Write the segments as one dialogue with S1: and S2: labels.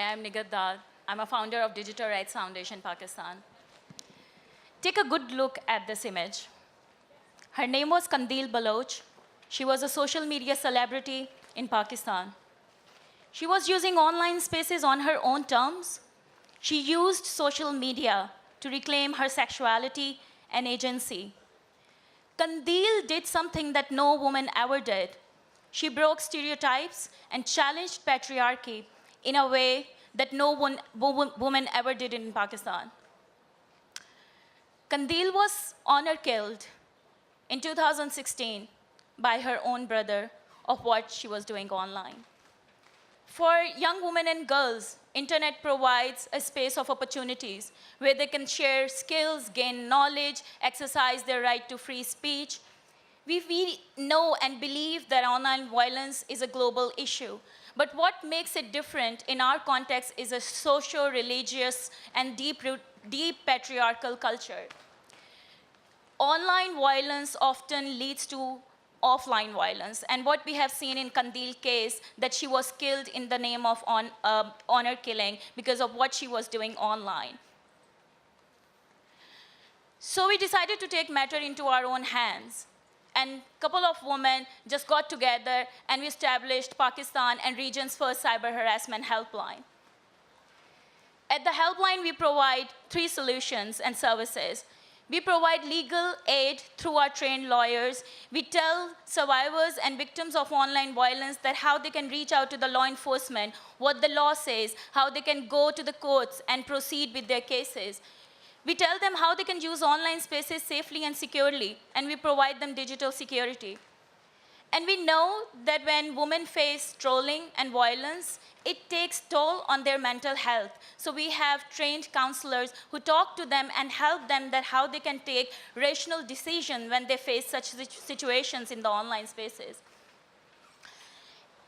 S1: I'm Nighat Dad. I'm a founder of Digital Rights Foundation, Pakistan. Take a good look at this image. Her name was Kandil Baloch. She was a social media celebrity in Pakistan. She was using online spaces on her own terms. She used social media to reclaim her sexuality and agency. Kandil did something that no woman ever did. She broke stereotypes and challenged patriarchy in a way that no woman ever did in Pakistan. Kandil was honored killed in 2016 by her own brother of what she was doing online. For young women and girls, internet provides a space of opportunities where they can share skills, gain knowledge, exercise their right to free speech. We know and believe that online violence is a global issue. But what makes it different in our context is a socio-religious and deep patriarchal culture. Online violence often leads to offline violence. And what we have seen in Kandil's case, that she was killed in the name of honor killing because of what she was doing online. So we decided to take matter into our own hands. And a couple of women just got together and we established Pakistan and region's first cyber harassment helpline. At the helpline, we provide 3 solutions and services. We provide legal aid through our trained lawyers. We tell survivors and victims of online violence that how they can reach out to the law enforcement, what the law says, how they can go to the courts and proceed with their cases. We tell them how they can use online spaces safely and securely, and we provide them digital security. And we know that when women face trolling and violence, it takes toll on their mental health. So we have trained counselors who talk to them and help them that how they can take rational decisions when they face such situations in the online spaces.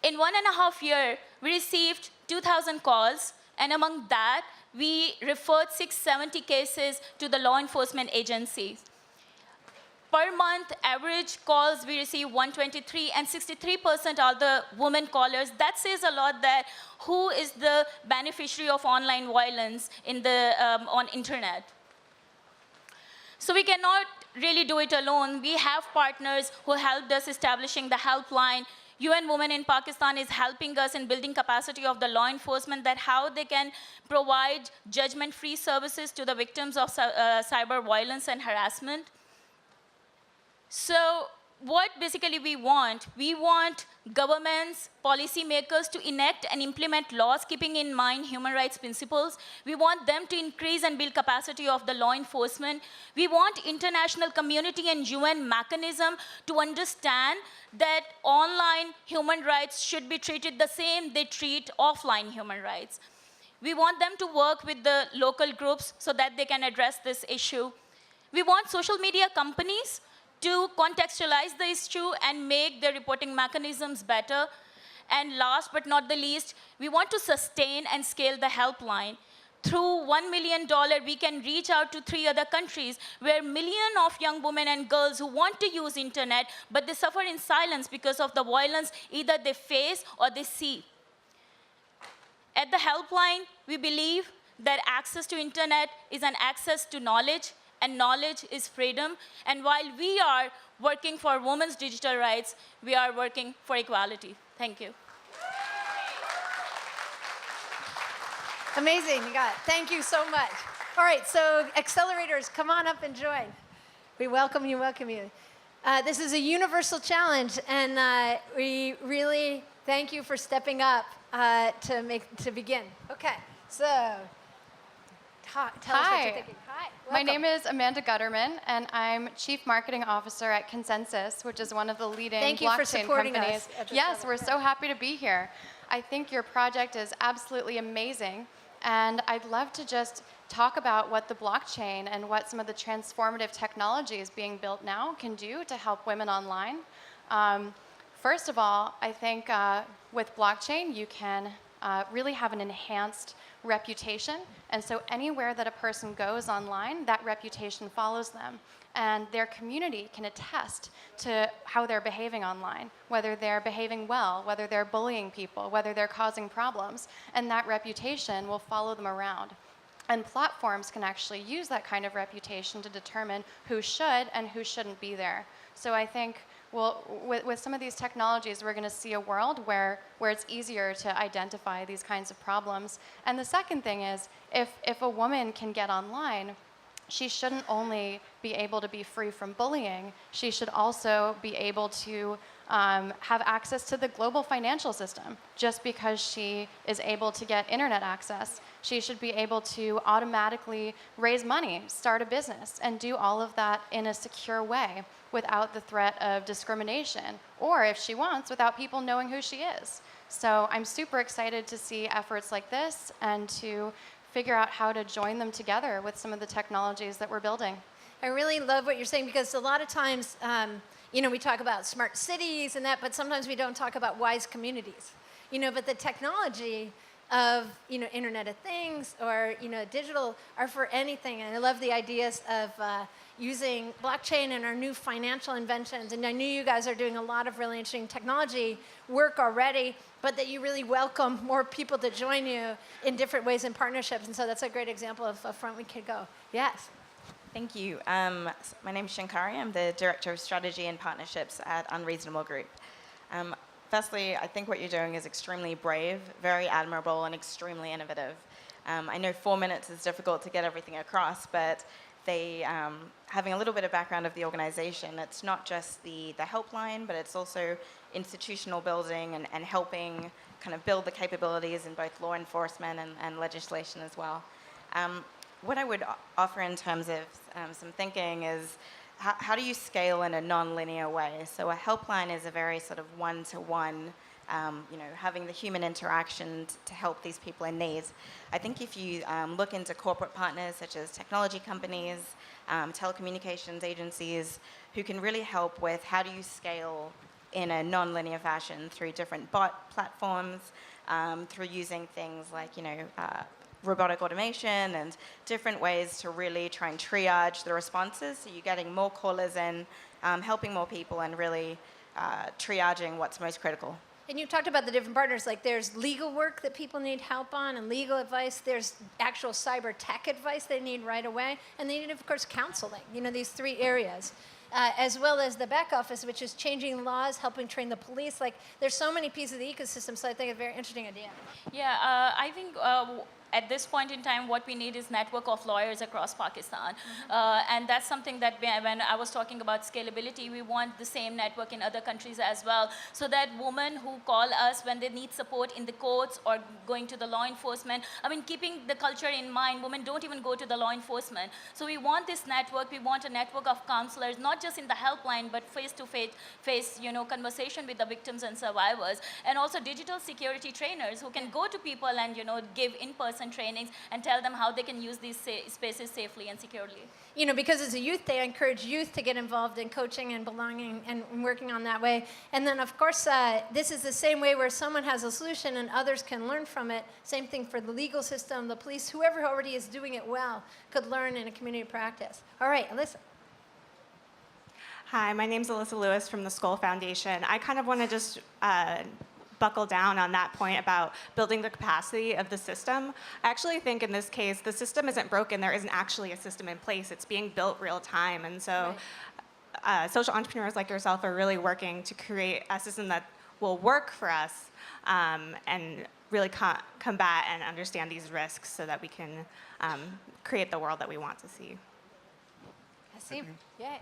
S1: In 1.5 years, we received 2,000 calls, and among that, we referred 670 cases to the law enforcement agencies. Per month, average calls, we receive 123, and 63% are the women callers. That says a lot that who is the beneficiary of online violence in the, on internet. So we cannot really do it alone. We have partners who helped us establishing the helpline. UN Women in Pakistan is helping us in building capacity of the law enforcement, that how they can provide judgment-free services to the victims of cyber violence and harassment. So what basically we want governments, policymakers to enact and implement laws keeping in mind human rights principles. We want them to increase and build capacity of the law enforcement. We want international community and UN mechanism to understand that online human rights should be treated the same they treat offline human rights. We want them to work with the local groups so that they can address this issue. We want social media companies to contextualize the issue and make their reporting mechanisms better. And last but not the least, we want to sustain and scale the helpline. Through $1 million, we can reach out to 3 other countries where millions of young women and girls who want to use internet, but they suffer in silence because of the violence either they face or they see. At the helpline, we believe that access to internet is an access to knowledge, and knowledge is freedom. And while we are working for women's digital rights, we are working for equality. Thank you.
S2: Amazing, Nighat. Thank you so much. All right, so accelerators, come on up and join. We welcome you, welcome you. This is a universal challenge, and we really thank you for stepping up to begin. Okay, so tell us what you're thinking. Hi, welcome.
S3: My name is Amanda Gutterman, and I'm Chief Marketing Officer at Consensus, which is one of the leading
S2: Thank you
S3: blockchain
S2: for supporting
S3: companies.
S2: us.
S3: Yes, we're so happy to be here. I think your project is absolutely amazing, and I'd love to just talk about what the blockchain and what some of the transformative technologies being built now can do to help women online. First of all, I think with blockchain, you can really have an enhanced reputation. And so anywhere that a person goes online, that reputation follows them. And their community can attest to how they're behaving online, whether they're behaving well, whether they're bullying people, whether they're causing problems. And that reputation will follow them around. And platforms can actually use that kind of reputation to determine who should and who shouldn't be there. So I think, well, with some of these technologies, we're going to see a world where it's easier to identify these kinds of problems. And the second thing is, if a woman can get online, she shouldn't only be able to be free from bullying, she should also be able to have access to the global financial system. Just because she is able to get internet access, she should be able to automatically raise money, start a business, and do all of that in a secure way without the threat of discrimination, or if she wants, without people knowing who she is. So I'm super excited to see efforts like this and to figure out how to join them together with some of the technologies that we're building.
S2: I really love what you're saying, because a lot of times, we talk about smart cities and that, but sometimes we don't talk about wise communities. But the technology of, Internet of Things or, digital are for anything. And I love the ideas of using blockchain and our new financial inventions. And I knew you guys are doing a lot of really interesting technology work already, but that you really welcome more people to join you in different ways and partnerships. And so that's a great example of a front we could go. Yes.
S4: Thank you. My name is Shankari. I'm the Director of Strategy and Partnerships at Unreasonable Group. Firstly, I think what you're doing is extremely brave, very admirable, and extremely innovative. I know 4 minutes is difficult to get everything across, but having a little bit of background of the organization, it's not just the helpline, but it's also institutional building and helping kind of build the capabilities in both law enforcement and legislation as well. What I would offer in terms of some thinking is, how do you scale in a non-linear way? So a helpline is a very sort of one-to-one, having the human interaction to help these people in need. I think if you look into corporate partners such as technology companies, telecommunications agencies, who can really help with how do you scale in a non-linear fashion through different bot platforms, through using things like, robotic automation and different ways to really try and triage the responses. So you're getting more callers in, helping more people, and really triaging what's most critical.
S2: And you talked about the different partners, like there's legal work that people need help on and legal advice. There's actual cyber tech advice they need right away. And they need, of course, counseling, these 3 areas. As well as the back office, which is changing laws, helping train the police. Like, there's so many pieces of the ecosystem, so I think it's a very interesting idea.
S1: Yeah, I think at this point in time, what we need is network of lawyers across Pakistan. And that's something that when I was talking about scalability, we want the same network in other countries as well, so that women who call us when they need support in the courts or going to the law enforcement, keeping the culture in mind, women don't even go to the law enforcement. So we want this network. We want a network of counselors, not just in the helpline, but face-to-face, conversation with the victims and survivors. And also digital security trainers who can go to people and, give in-person trainings and tell them how they can use these spaces safely and securely.
S2: Because as a youth, they encourage youth to get involved in coaching and belonging and working on that way. And then, of course, this is the same way where someone has a solution and others can learn from it. Same thing for the legal system, the police, whoever already is doing it well could learn in a community practice. All right, Alyssa.
S5: Hi, my name's Alyssa Lewis from the Skoll Foundation. I kind of want to just buckle down on that point about building the capacity of the system. I actually think in this case, the system isn't broken. There isn't actually a system in place. It's being built real time. And so social entrepreneurs like yourself are really working to create a system that will work for us and really combat and understand these risks so that we can create the world that we want to see.
S2: Hasim, yeah,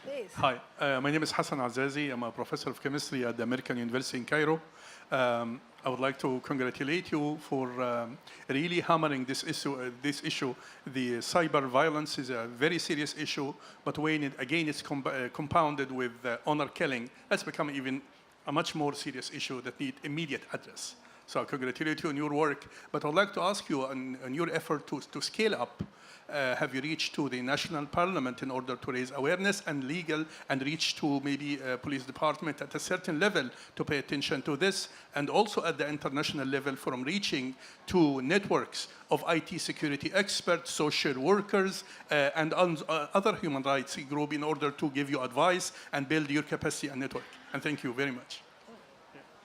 S2: please.
S6: Hi, my name is Hassan Azazi. I'm a professor of chemistry at the American University in Cairo. I would like to congratulate you for really hammering this issue. The cyber violence is a very serious issue, but when it's compounded with honor killing, that's become even a much more serious issue that needs immediate address. So I congratulate you on your work. But I'd like to ask you, on your effort to scale up, have you reached to the national parliament in order to raise awareness and legal and reach to maybe police department at a certain level to pay attention to this, and also at the international level from reaching to networks of IT security experts, social workers, and other human rights group in order to give you advice and build your capacity and network? And thank you very much.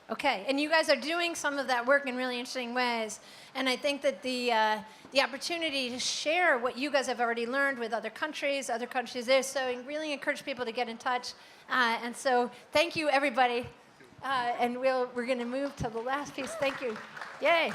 S2: Okay, and you guys are doing some of that work in really interesting ways. And I think that the opportunity to share what you guys have already learned with other countries there. So I really encourage people to get in touch. And so thank you, everybody. And we're going to move to the last piece. Thank you. Yay.